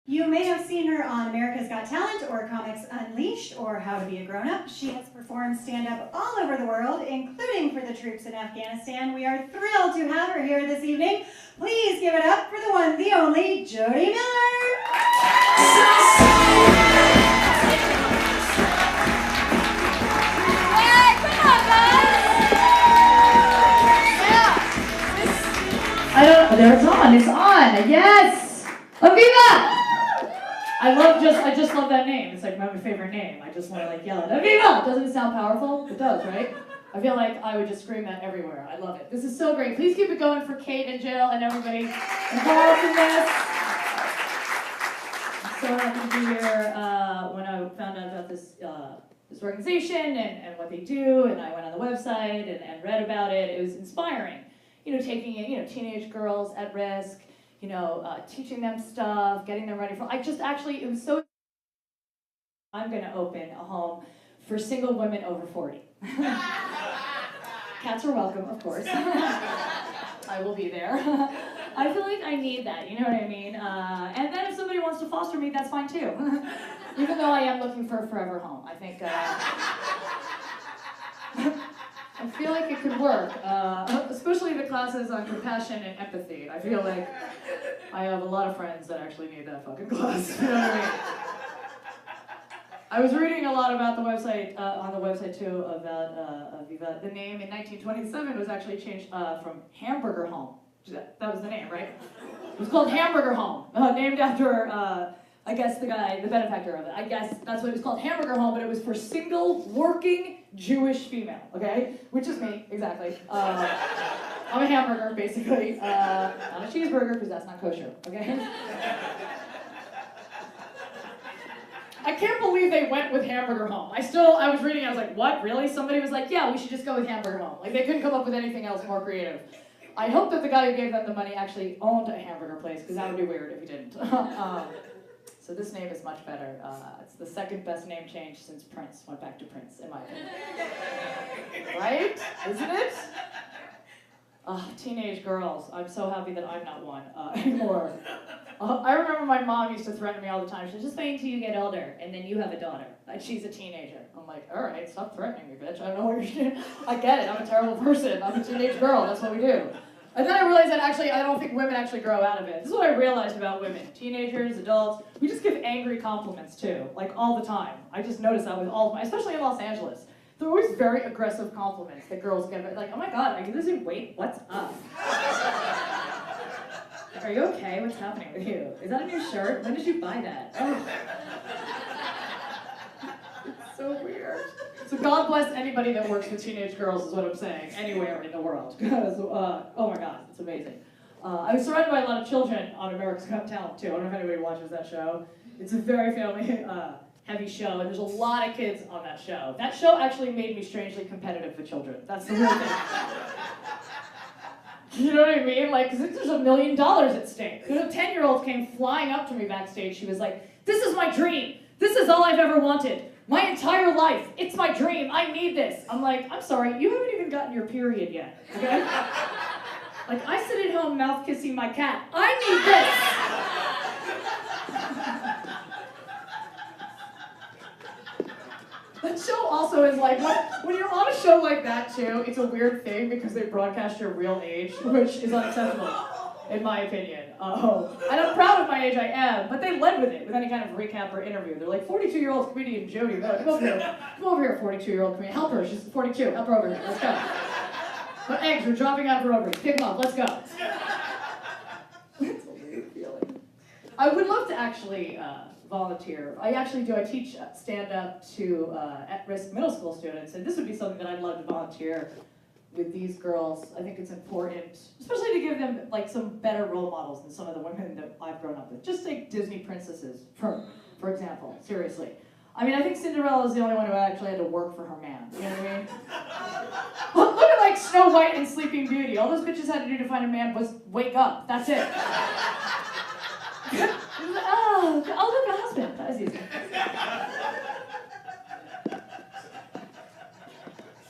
You may have seen her on America's Got Talent or Comics Unleashed or How to Be a Grown-Up. She has performed stand-up all over the world, including for the troops in Afghanistan. We are thrilled to have her here this evening. Please give it up for the one, the only, Jodi Miller. It's on, yes! Aviva! I just love that name. It's like my favorite name. I just want to yell it, Aviva! Doesn't it sound powerful? It does, right? I feel like I would just scream that everywhere. I love it. This is so great. Please keep it going for Kate and Jill and everybody involved in this. I'm so happy to be here. When I found out about this organization and what they do, and I went on the website and read about it, it was inspiring. Taking in, teenage girls at risk, teaching them stuff, getting them ready for, it was so, I'm gonna open a home for single women over 40. Cats are welcome, of course. I will be there. I feel like I need that, you know what I mean? And then if somebody wants to foster me, that's fine too. Even though I am looking for a forever home, I think, I feel like it could work, especially the classes on compassion and empathy. I feel like I have a lot of friends that actually need that fucking class. You know what I mean? I was reading a lot about the website, on the website too, about Aviva. The name in 1927 was actually changed from Hamburger Home. That was the name, right? It was called Hamburger Home, named after, I guess the benefactor of it. I guess that's what it was called, Hamburger Home, but it was for single, working Jewish female, okay? Which is me, exactly. I'm a hamburger, basically. Not a cheeseburger, because that's not kosher, okay? I can't believe they went with Hamburger Home. I was reading, I was like, what, really? Somebody was like, yeah, we should just go with Hamburger Home. They couldn't come up with anything else more creative. I hope that the guy who gave them the money actually owned a hamburger place, because that would be weird if he didn't. So this name is much better. It's the second best name change since Prince went back to Prince, in my opinion. Right? Isn't it? Teenage girls. I'm so happy that I'm not one anymore. I remember my mom used to threaten me all the time. She said, just wait until you get older, and then you have a daughter. And she's a teenager. I'm like, all right, stop threatening me, bitch. I don't know what you're doing. I get it. I'm a terrible person. I'm a teenage girl. That's what we do. And then I realized that actually, I don't think women actually grow out of it. This is what I realized about women. Teenagers, adults, we just give angry compliments too, all the time. I just noticed that with all of my, especially in Los Angeles. They're always very aggressive compliments that girls get, oh my God, are you losing weight? What's up? Are you okay? What's happening with you? Is that a new shirt? When did you buy that? Oh. It's so weird. So God bless anybody that works with teenage girls is what I'm saying, anywhere in the world. Because, oh my God, it's amazing. I was surrounded by a lot of children on America's Got Talent too. I don't know if anybody watches that show. It's a very family heavy show, and there's a lot of kids on that show. That show actually made me strangely competitive with children. That's the real thing. You know what I mean? Because there's $1 million at stake. A 10-year-old came flying up to me backstage. She was like, this is my dream. This is all I've ever wanted. My entire life. It's my dream. I need this. I'm like, I'm sorry, you haven't even gotten your period yet, okay? I sit at home mouth kissing my cat. I need this. That show also is when you're on a show like that too, it's a weird thing because they broadcast your real age, which is unacceptable, in my opinion. And I'm proud of my age, I am, but they led with it, with any kind of recap or interview. They're like, 42-year-old comedian Jodi, come over here, 42-year-old comedian. Help her, she's 42, help her over here, let's go. Her eggs are dropping out of her ovaries, pick them up, let's go. It's a weird feeling. I would love to actually volunteer. I actually do, I teach stand-up to at-risk middle school students, and this would be something that I'd love to volunteer with these girls. I think it's important, especially to give them some better role models than some of the women that I've grown up with. Just take Disney princesses, for example, seriously. I mean, I think Cinderella is the only one who actually had to work for her man, you know what I mean? Look at Snow White and Sleeping Beauty. All those bitches had to do to find a man was wake up, that's it. Oh, look, a husband, that was easy.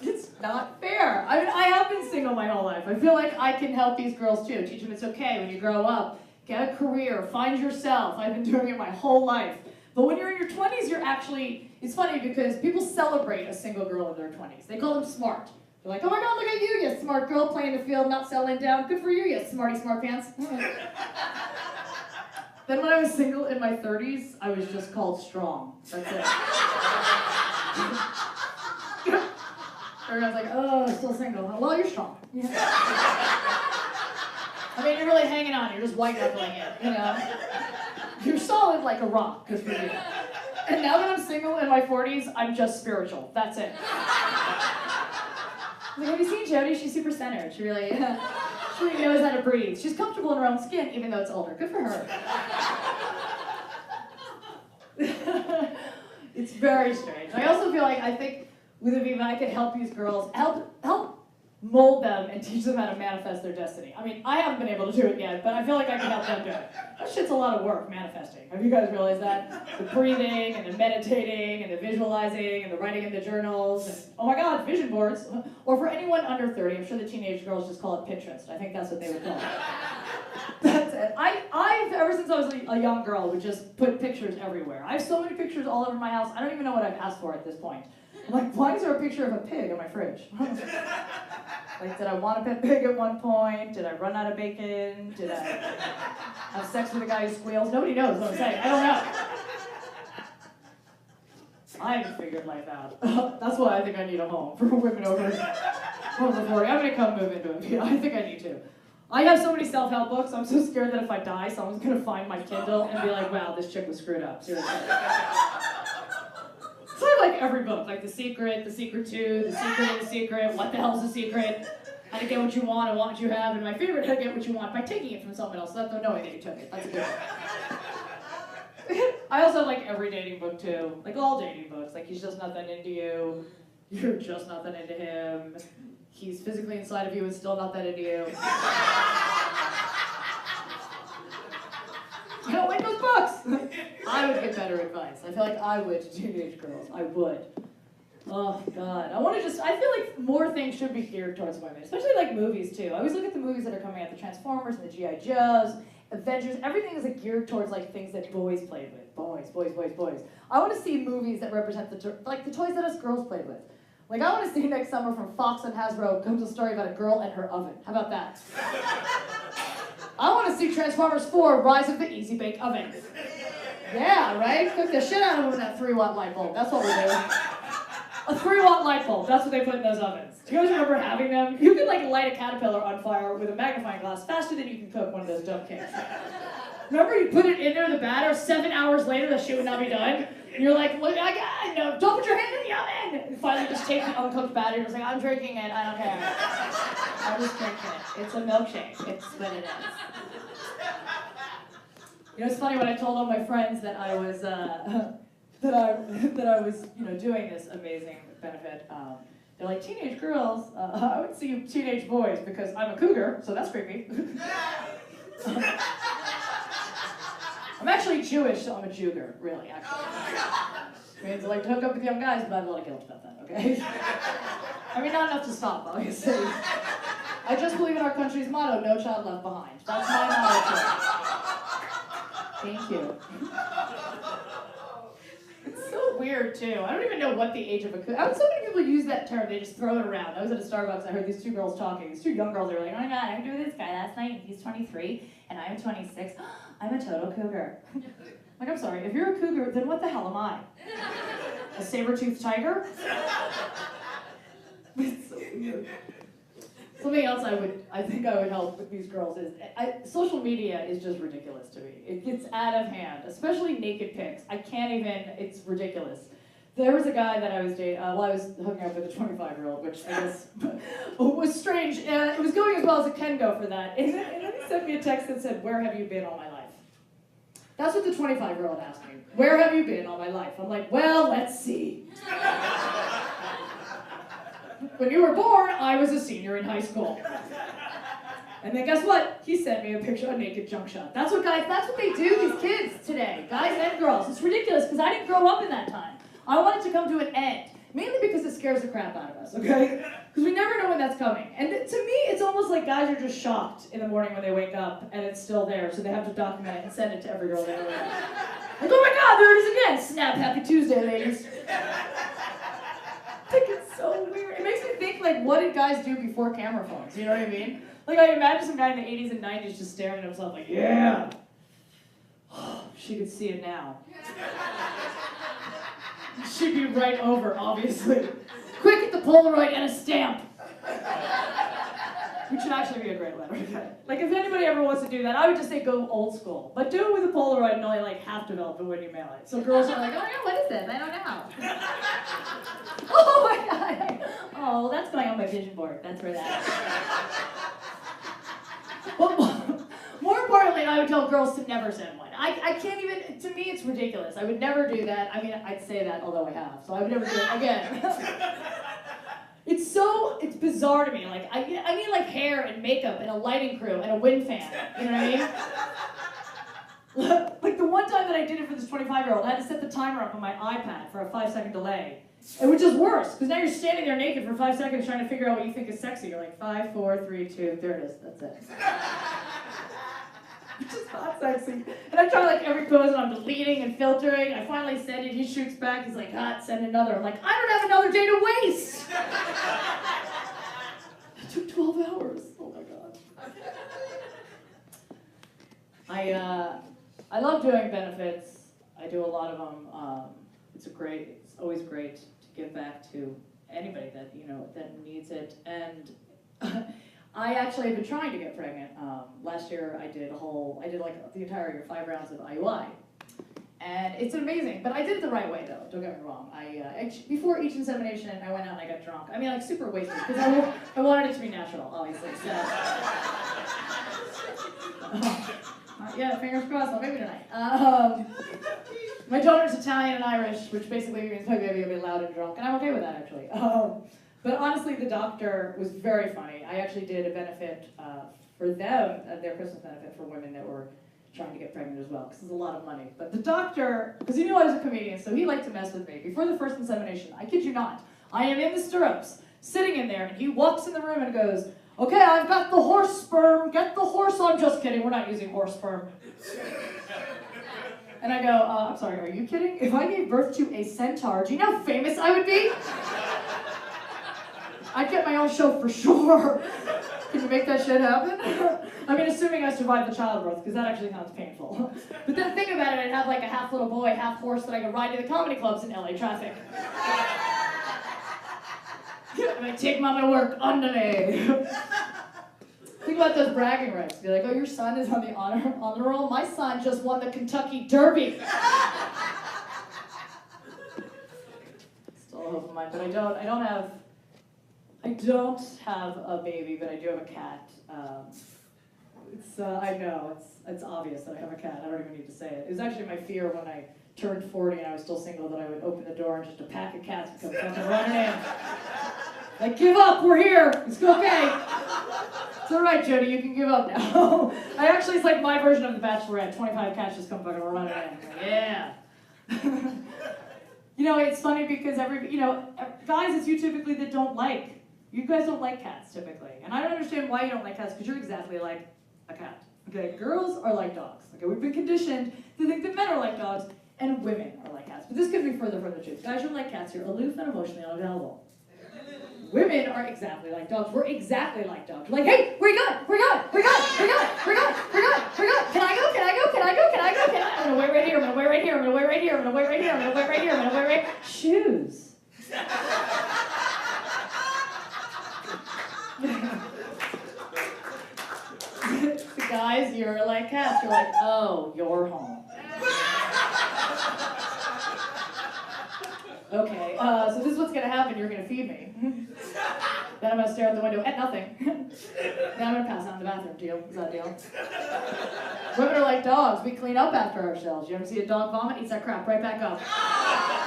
It's not fair. I mean, I have been single my whole life. I feel like I can help these girls too. Teach them it's okay when you grow up. get a career, find yourself. I've been doing it my whole life. But when you're in your 20s, you're actually, it's funny because people celebrate a single girl in their 20s. They call them smart. They're like, oh my God, look at you, you smart girl playing the field, not settling down. Good for you, you smarty smart pants. Then when I was single in my 30s, I was just called strong. That's it. Everyone's like, oh, still single. Well, you're strong. Yeah. I mean, you're really hanging on. You're just white knuckling it, you know? You're solid like a rock, good for you. And now that I'm single in my 40s, I'm just spiritual. That's it. Like, have you seen Jodi? She's super centered. She really knows how to breathe. She's comfortable in her own skin, even though it's older. Good for her. It's very strange. I also feel like I think with Aviva, I could help these girls, help mold them and teach them how to manifest their destiny. I mean, I haven't been able to do it yet, but I feel like I can help them do it. That shit's a lot of work, manifesting. Have you guys realized that? The breathing, and the meditating, and the visualizing, and the writing in the journals, and, oh my God, vision boards. Or for anyone under 30, I'm sure the teenage girls just call it Pinterest. I think that's what they would call it. That's it. I've ever since I was a young girl, would just put pictures everywhere. I have so many pictures all over my house, I don't even know what I've asked for at this point. I'm like, why is there a picture of a pig in my fridge? Like, did I want a pet pig at one point? Did I run out of bacon? Did I have sex with a guy who squeals? Nobody knows what I'm saying. I don't know. I haven't figured life out. That's why I think I need a home for women over 40. I'm going to come move into it. I think I need to. I have so many self-help books, I'm so scared that if I die, someone's going to find my Kindle and be like, wow, this chick was screwed up. Seriously. So I like every book, like The Secret, The Secret 2, The Secret of the Secret, What the Hell's a Secret, How to Get What You Want and Want What You Have, and my favorite, How to Get What You Want by taking it from someone else without them knowing that you took it. That's a good one. I also like every dating book too, like all dating books, like he's just nothing into you, you're just nothing into him, he's physically inside of you and still not that into you. I don't like those books. I would give better advice. I feel like I would to teenage girls. I would. Oh, God. I feel like more things should be geared towards women, especially like movies, too. I always look at the movies that are coming out, the Transformers and the G.I. Joes, Avengers. Everything is like geared towards like things that boys played with. Boys. I want to see movies that represent the toys that us girls played with. Like, I want to see next summer from Fox and Hasbro comes a story about a girl and her oven. How about that? I want to see Transformers 4, Rise of the Easy Bake Oven. Yeah, right? Cook the shit out of them with that 3-watt light bulb. That's what we're doing. A 3-watt light bulb. That's what they put in those ovens. Do you guys remember having them? You could, like, light a caterpillar on fire with a magnifying glass faster than you can cook one of those dumb cakes. Remember you put it in there, the batter, 7 hours later, the shit would not be done? And you're like, look, no, don't put your hand in the oven! And finally just take the uncooked batter and just like, I'm drinking it, I don't care. I'm just drinking it. It's a milkshake. It's what it is. You know, it's funny when I told all my friends that I was, doing this amazing benefit. They're like, teenage girls? I would see teenage boys because I'm a cougar, so that's creepy. I'm actually Jewish, so I'm a Juger, really, actually. It means I like to hook up with young guys, but I have a lot of guilt about that, okay? I mean, not enough to stop, obviously. I just believe in our country's motto, no child left behind. That's my motto, too. Thank you. It's so weird, too. I don't even know what the age of a cougar... So many people use that term, they just throw it around. I was at a Starbucks, I heard these two girls talking. These two young girls, they were like, oh my God, I was with this guy last night, and he's 23, and I'm 26. I'm a total cougar. Like, I'm sorry, if you're a cougar, then what the hell am I? A saber-toothed tiger? It's so weird. Something else I think I would help with these girls is, social media is just ridiculous to me. It gets out of hand, especially naked pics. I can't even, it's ridiculous. There was a guy that I was dating, I was hooking up with a 25-year-old, which I guess was strange. It was going as well as it can go for that. And then he sent me a text that said, where have you been all my life? That's what the 25-year-old asked me. Where have you been all my life? I'm like, well, let's see. When you were born, I was a senior in high school. And then guess what? He sent me a picture of a naked junk shot. That's what they do, these kids today, guys and girls. It's ridiculous, because I didn't grow up in that time. I want it to come to an end. Mainly because it scares the crap out of us, okay? Because we never know when that's coming. And to me, it's almost like guys are just shocked in the morning when they wake up and it's still there, so they have to document it and send it to every girl they know. Like, oh my God, there it is again! Snap, happy Tuesday, ladies. Like, it's so weird. It makes me think, like, what did guys do before camera phones? You know what I mean? Like, I imagine some guy in the 80s and 90s just staring at himself like, yeah! She could see it now. She'd be right over, obviously. Quick, get the Polaroid and a stamp! Which should actually be a great letter. Like, if anybody ever wants to do that, I would just say go old school. But do it with a Polaroid and only, like, half develop it when you mail it. So girls are like, oh my God, what is this? I don't know. Oh my God. Oh, that's going on my vision board. That's where that is. But more importantly, I would tell girls to never send one. I can't even, to me it's ridiculous. I would never do that. I mean, I'd say that, although I have. So I would never do it again. It's bizarre to me. Like, I need like hair and makeup and a lighting crew and a wind fan. You know what I mean? Like the one time that I did it for this 25-year-old, I had to set the timer up on my iPad for a 5-second delay. And which is worse, because now you're standing there naked for 5 seconds trying to figure out what you think is sexy. You're like, 5, 4, 3, 2, there it is, that's it. Which is not sexy. And I try like every pose and I'm deleting and filtering. I finally send it, he shoots back, he's like, hot, send another. I'm like, I don't have another day to waste! It took 12 hours, oh my God. I love doing benefits. I do a lot of them. It's always great to give back to anybody that, you know, that needs it. And I actually have been trying to get pregnant. Last year I did like the entire year, 5 rounds of IUI. And it's amazing, but I did it the right way though, don't get me wrong. Before each insemination, I went out and I got drunk. I mean, like super wasted, because I wanted it to be natural, obviously. So. Yeah, fingers crossed, I'll baby tonight. My daughter's Italian and Irish, which basically means my baby will be loud and drunk, and I'm okay with that actually. But honestly, the doctor was very funny. I actually did a benefit for them, their Christmas benefit for women that were trying to get pregnant as well, because it's a lot of money. But the doctor, because he knew I was a comedian, so he liked to mess with me. Before the first insemination, I kid you not, I am in the stirrups, sitting in there, and he walks in the room and goes, okay, I've got the horse sperm, get the horse on. Just kidding, we're not using horse sperm. And I go, I'm sorry, are you kidding? If I gave birth to a centaur, do you know how famous I would be? I'd get my own show for sure. Can you make that shit happen? I mean, assuming I survived the childbirth, because that actually sounds painful. But then think about it, I'd have like a half little boy, half horse that I could ride to the comedy clubs in LA traffic. And I take mama to work underlay. Think about those bragging rights. Be like, oh, your son is on the honor roll? My son just won the Kentucky Derby. Still a hope of mine, but I don't have a baby, but I do have a cat. I know, it's obvious that I have a cat. I don't even need to say it. It was actually my fear when I turned 40 and I was still single that I would open the door and just a pack of cats would come fucking running in. Like, give up, we're here, it's okay. It's all right, Jodi, you can give up now. It's like my version of The Bachelorette. 25 cats just come fucking running in. Like, yeah. You know, it's funny because guys, it's you typically that don't like. You guys don't like cats, typically. And I don't understand why you don't like cats, because you're exactly like a cat. Okay, girls are like dogs. Okay, we've been conditioned to think that men are like dogs, and women are like cats. But this could be further from the truth. Guys, you're like cats. You're aloof and emotionally unavailable. Women are exactly like dogs. We're exactly like dogs. We're like, hey, where you going? Where you going? Where you going? Where you going? Where you going? Where you going? Where you going? Can I go? Can I go? Can I go? Can I go? Can I? I'm gonna wait right here. I'm gonna wait right here. I'm gonna wait right here. I'm gonna wait right here. I'm gonna wait right here. I'm gonna wait right here. Shoes. The guys, you're like cats. You're like, oh, you're home. Okay, so this is what's gonna happen. You're gonna feed me. Then I'm gonna stare out the window at nothing. Then I'm gonna pass out in the bathroom. Deal? Is that a deal? Women are like dogs. We clean up after ourselves. You ever see a dog vomit? Eats that crap right back up.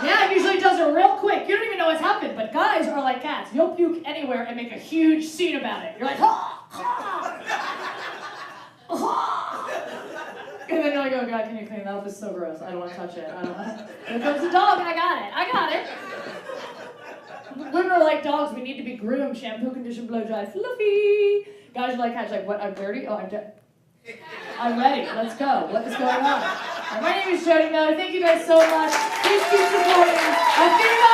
Yeah, it usually does it real quick. You don't even know what's happened. But guys are like cats. You'll puke anywhere and make a huge scene about it. You're like, ha, ha, ha. And then I go, God, can you clean that up? It's so gross. I don't want to touch it. I don't want to. Here comes the dog. I got it. I got it. Women are like dogs. We need to be groomed. Shampoo, condition, blow dry, fluffy. Guys are like cats. Like, what? I'm dirty? Oh, I'm ready. Let's go. What is going on? My name is Jodi. Thank you guys so much. Please keep supporting.